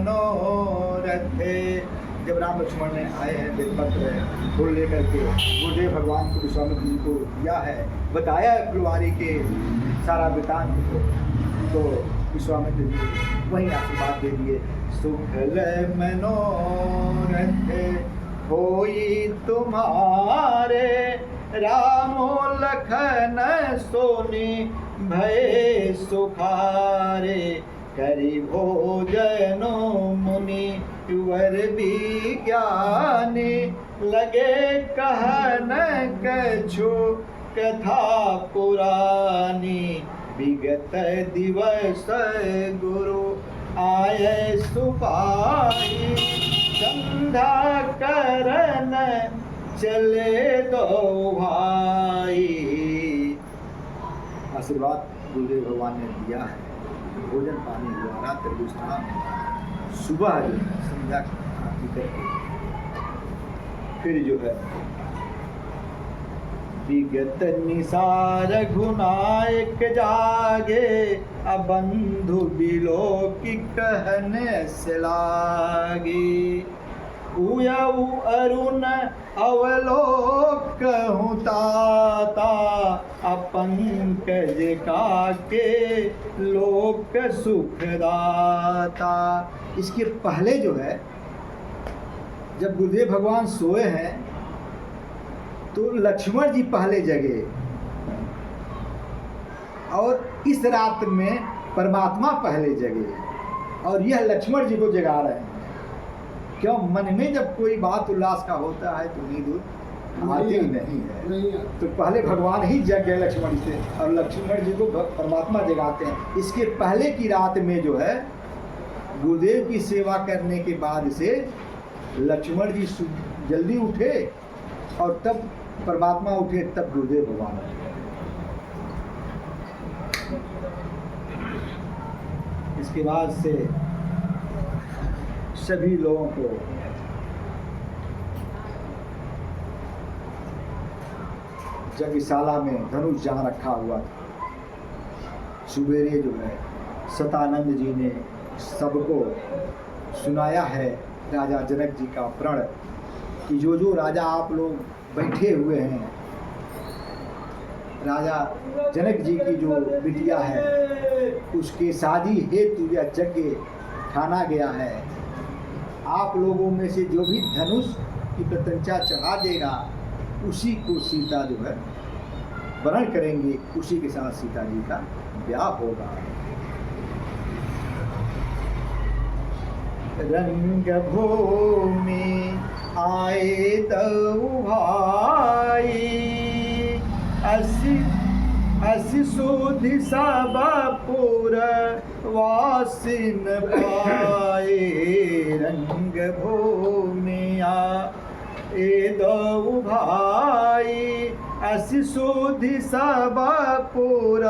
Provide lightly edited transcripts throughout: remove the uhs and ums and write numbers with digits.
मनोरथे। जब राम लक्ष्मण ने आए हैं बेलपत्र फूल लेकर के गुरुदेव भगवान को विश्वामित्र जी को दिया है, बताया है फुलवारी के सारा वृतांत को, तो विश्वामित्र जी वही आशीर्वाद दे दिए। सुखल मनोरथ होई तुम्हारे, रामो लखन सोनी भय सुखारे। करि भोजनो मुनि वर भी ज्ञानी, लगे कहन कछु कथा पुरानी। विगत दिवस गुरु आये सुपाई, संध्या करन चले दो भाई। आशीर्वाद गुरुदेव भगवान ने दिया है, भोजन पानी हुआ, रात्रि विश्राम, सुबह जो संध्या आरती करके फिर जो है विगत निसार घुनायक जागे, अबंधु बिलो की कहने से लागी। उयऊ अरुण अवलोक कहूँ ताता, अपंकज काके लोक सुखदाता। इसके पहले जो है जब गुरुदेव भगवान सोए हैं तो लक्ष्मण जी पहले जगे, और इस रात में परमात्मा पहले जगे, और यह लक्ष्मण जी को जगा रहे हैं। क्यों? मन में जब कोई बात उल्लास का होता है तो नींद आती ही नहीं है, तो पहले भगवान ही जग गए लक्ष्मण से, और लक्ष्मण जी को परमात्मा जगाते हैं। इसके पहले की रात में जो है गुरुदेव की सेवा करने के बाद से लक्ष्मण जी जल्दी उठे, और तब परमात्मा उठे, तब गुरुदेव भगवान उठे। इसके बाद से सभी लोगों को यज्ञशाला में धनुष जहाँ रखा हुआ था, सुबेरे जो है सतानंद जी ने सबको सुनाया है राजा जनक जी का प्रण, कि जो जो राजा आप लोग बैठे हुए हैं, राजा जनक जी की जो बिटिया है उसके शादी हेतु यह यज्ञ ठाना गया है। आप लोगों में से जो भी धनुष की प्रत्यंचा चढ़ा देगा उसी को सीता जो है वरण करेंगे, उसी के साथ सीता जी का ब्याह होगा। रंग भूमि आए दऊ भाई, असि सुधि सब पुर वासिन पाए। रंग भूमि आए दऊ भाई, असि सुधि सब पुर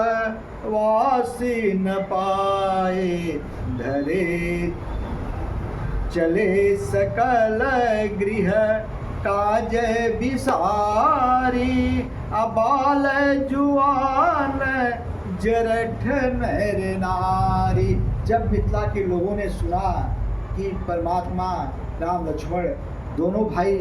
वासिन पाए। धरे चले सकल गृह काज बिसारी, अबाल जुआन जरठ नर नारी। जब मिथिला के लोगों ने सुना कि परमात्मा राम लक्ष्मण दोनों भाई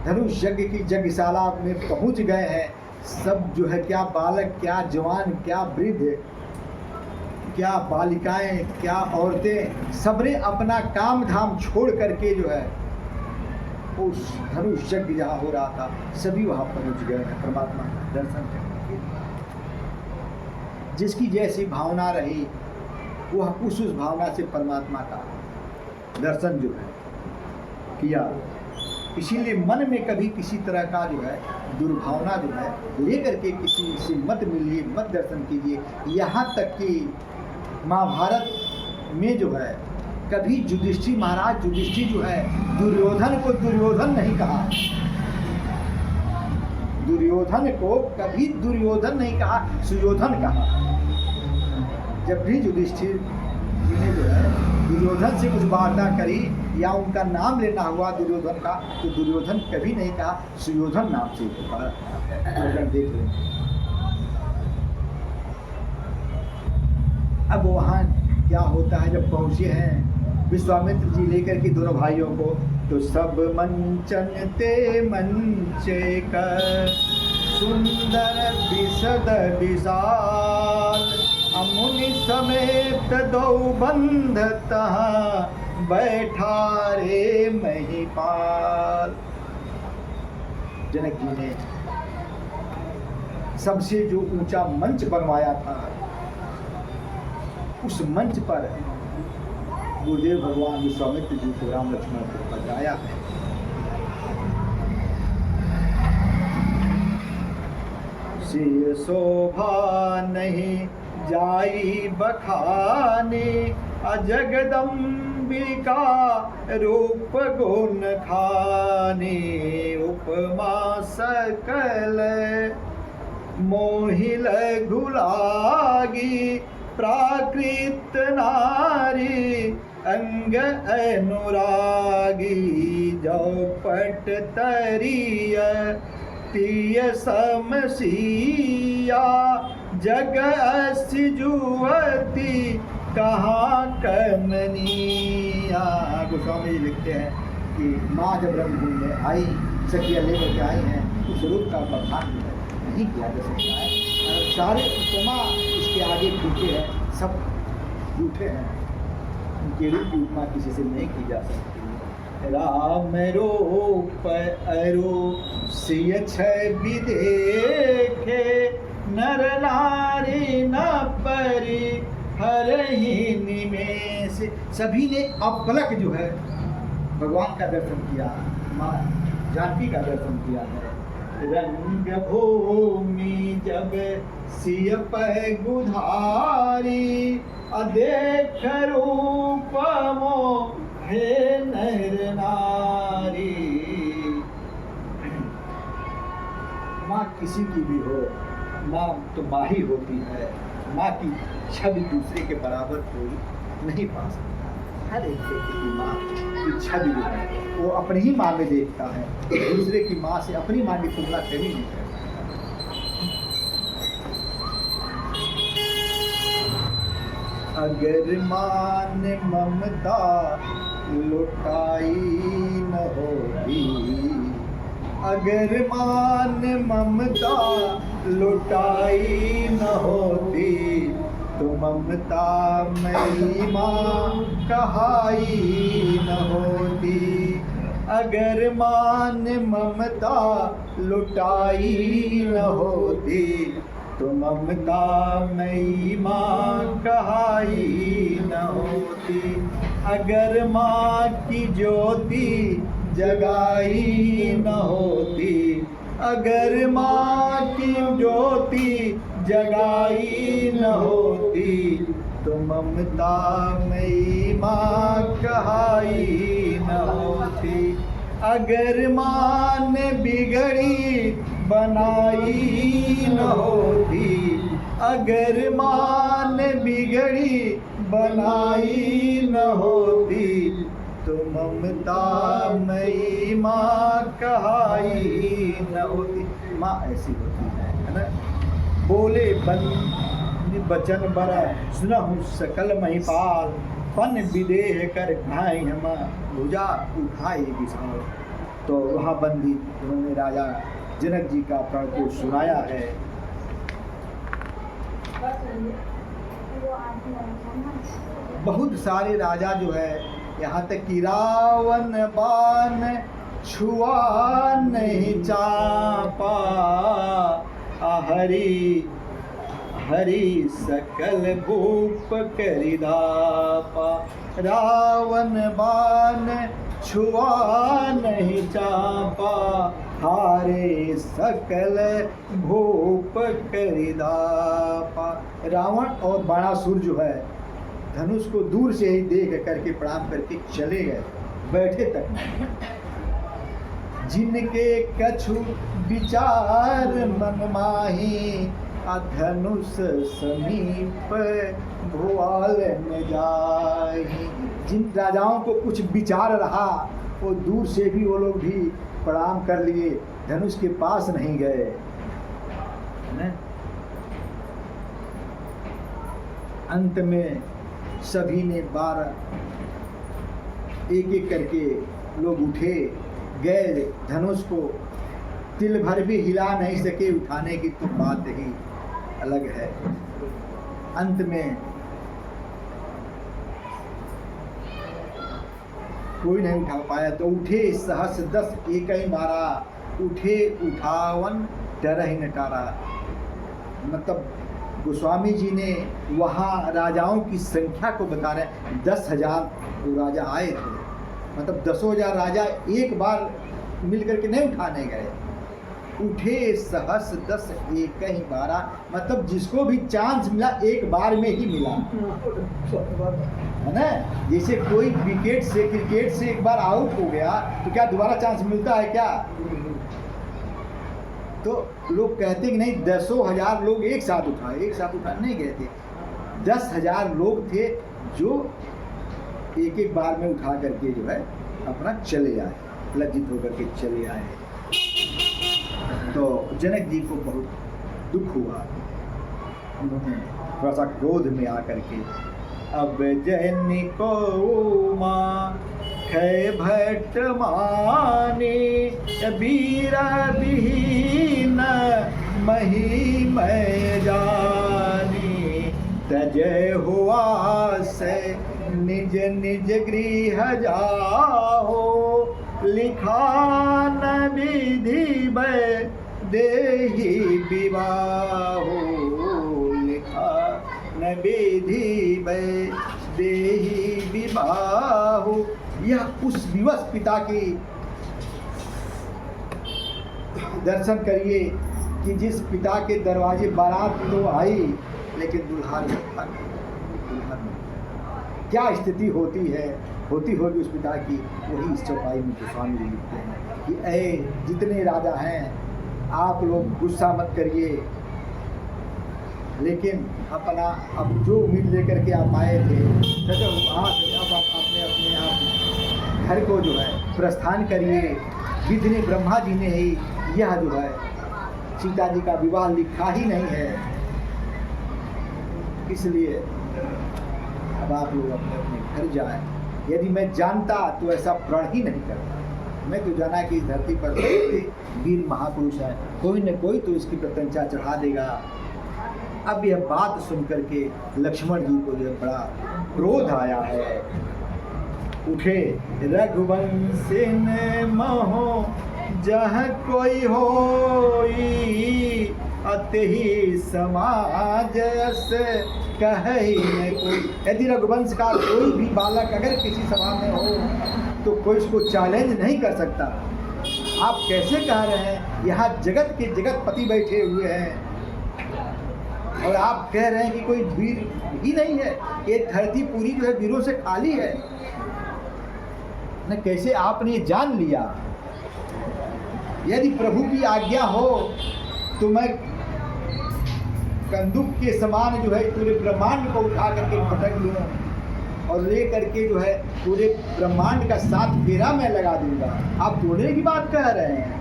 धनुष यज्ञ की यज्ञशाला में पहुंच गए हैं, सब जो है क्या बालक, क्या जवान, क्या वृद्ध, क्या बालिकाएं, क्या औरतें, सबने अपना काम धाम छोड़ करके जो है उस धनुष यज्ञ जहाँ हो रहा था सभी वहाँ पहुँच गए हैं परमात्मा का दर्शन करने के लिए। जिसकी जैसी भावना रही वह उस भावना से परमात्मा का दर्शन जो है किया। इसीलिए मन में कभी किसी तरह का जो है दुर्भावना जो है लेकर के किसी से मत मिलिए, मत दर्शन कीजिए। यहाँ तक कि महाभारत में जो है कभी युधिष्ठिर महाराज युधिष्ठिर जो है दुर्योधन को दुर्योधन नहीं कहा, दुर्योधन को कभी दुर्योधन नहीं कहा, सुयोधन कहा। जब भी युधिष्ठिर जी ने जो है दुर्योधन से कुछ वार्ता करी या उनका नाम लेना हुआ दुर्योधन का, तो दुर्योधन कभी नहीं कहा, सुयोधन नाम से कहा। देख लें अब वहाँ क्या होता है। जब पहुँचे हैं विश्वामित्र जी लेकर के दोनों भाइयों को, तो सब मंचन ते मंचे कर सुंदर विशद विशाल, अमुनि समेत दो बंध तहाँ बैठा रे महिपाल। जनक जी ने सबसे जो ऊंचा मंच बनवाया था, उस मंच पर गुरुदेव भगवान विश्वामित्र जी को राम लक्ष्मण को बजाया है। सिय शोभा नहीं जाई बखाने, अजगदम्बिका रूप गुण खाने, उपमा सकल मोहिल घुलागी, प्राकृत नारी अंग अनुरागी, जो पट तरिय तिय समसिया, जग असी जुवती कहाँ कमनिया। गोस्वामी जी लिखते हैं कि माँ जब रंगभूमि में आई, सखिया लेकर के आई हैं, उस रूप का बखान नहीं किया जा सकता है। सारे उपमा इसके आगे फूटे हैं, सब झूठे हैं, उनके रूप की उपमा किसी से नहीं की जा सकती। राम रूप अरु सिय छय विदेखे, नर नारी न परि हरहि निमेष। सभी ने अपलक जो है भगवान का दर्शन किया, माँ जानकी का दर्शन किया है। रंग भूमि जब सिय पै गुधारी, अदेख रूप मोहे नर नारी। माँ किसी की भी हो, माँ तो माँ ही होती है। माँ की छवि दूसरे के बराबर कोई नहीं पा सकता। हर एक व्यक्ति की माँ की छवि जो है वो अपनी ही माँ में देखता है, दूसरे की माँ से अपनी माँ की तुलना कभी नहीं कर सकता। अगर मान ममता लुटाई न होती, अगर मान ममता लुटाई न होती, तो ममता मेरी माँ कहाई न होती। अगर मान ममता लुटाई न होती, तो ममता मेरी माँ कहाई न होती। अगर माँ की ज्योति जगाई न होती, अगर माँ की ज्योति जगाई न होती, तो ममता मई माँ कहाई न होती। अगर माँ ने बिगड़ी बनाई न होती, अगर माँ ने बिगड़ी बनाई न होती, तो ममता मई माँ कहाई न होती। माँ ऐसी होती है ना। बोले बचन बर सुनहु सकल महिपाल, पन विदेह कर भाई हम भुजा उठाए विशाल। तो वहाँ बंदी उन्होंने राजा जनक जी का प्रण को सुनाया है। बहुत सारे राजा जो है, यहाँ तक कि रावण बाण छुआ नहीं चापा, हरि हरि सकल भूप करिदापा। रावण बाण छुआ नहीं चापा, हारे सकल भूप करिदापा। रावण और बाणासुर जो है, धनुष को दूर से ही देख करके प्रणाम करके चले गए, बैठे तक नहीं। जिनके कछु विचार मन माही, धनुष समीप भुआल न जाहि। जिन राजाओं को कुछ विचार रहा, वो दूर से भी वो लोग भी प्रणाम कर लिए, धनुष के पास नहीं गए। अंत में सभी ने 12 एक एक करके लोग उठे, गए, धनुष को तिल भर भी हिला नहीं सके, उठाने की तो बात ही अलग है। अंत में कोई नहीं उठा पाया, तो उठे सहस 10 एक ही मारा, उठे उठावन डरहि न टारा। मतलब गोस्वामी जी ने वहाँ राजाओं की संख्या को बता रहे, 10,000 राजा आए थे, मतलब 10,000 राजा एक बार मिल करके नहीं उठाने गए। उठे सहस 10 एक ही बारा, मतलब जिसको भी चांस मिला एक बार में ही मिला, है ना। जैसे कोई विकेट से, क्रिकेट से एक बार आउट हो गया तो क्या दोबारा चांस मिलता है क्या? तो लोग कहते कि नहीं, 10,000 लोग एक साथ उठाए, एक साथ उठा नहीं गए थे, 10,000 लोग थे जो एक एक बार में उठा करके जो है अपना चले आए, लज्जित होकर के चले आए। तो जनक जी को बहुत दुख हुआ, उन्होंने थोड़ा सा क्रोध में आकर के, अब जैनी को माँ खै भट्ट माने, बीरा दीन मही मैं जानी, तजय हुआ से निज निज गृह जाओ, लिखा न विधि बै देहि विवाहो, लिखा न विधि बै देहि विवाहो। यह उस विवश पिता की दर्शन करिए कि जिस पिता के दरवाजे बारात तो आई लेकिन दुल्हा नहीं था, दुल्हा नहीं। क्या स्थिति होती है, होती होगी उस पिता की। वही इस चौपाई में गोस्वामी जी लिखते हैं कि ऐ जितने राजा हैं आप लोग गुस्सा मत करिए, लेकिन अपना अब जो उम्मीद लेकर के आप आए थे, तो अब अपने अपने आप घर को जो है प्रस्थान करिए। विधि ने, ब्रह्मा जी ने ही यह जो है सीता जी का विवाह लिखा ही नहीं है, इसलिए अब आप लोग अपने अपने घर जाएं। यदि मैं जानता तो ऐसा प्रण ही नहीं करता। मैं तो जाना कि इस धरती पर वीर महापुरुष है, कोई न कोई तो इसकी प्रशंसा चढ़ा देगा। अब यह बात सुन करके लक्ष्मण जी को जो बड़ा क्रोध आया है। उठे रघुवंश महो जह कोई होई, अतहि समाज से कहे न कोई। यदि रघुवंश का कोई भी बालक अगर किसी सभा में हो तो कोई उसको चैलेंज नहीं कर सकता। आप कैसे कह रहे हैं, यहाँ जगत के जगतपति बैठे हुए हैं और आप कह रहे हैं कि कोई वीर ही नहीं है, ये धरती पूरी जो है वीरों से खाली है न। कैसे आपने जान लिया? यदि प्रभु की आज्ञा हो तो मैं कंदुक के समान जो है पूरे ब्रह्मांड को उठा करके पटक लूँ और ले करके जो है पूरे ब्रह्मांड का 7 फेरा मैं लगा दूंगा। आप तोड़ने की बात कह रहे हैं।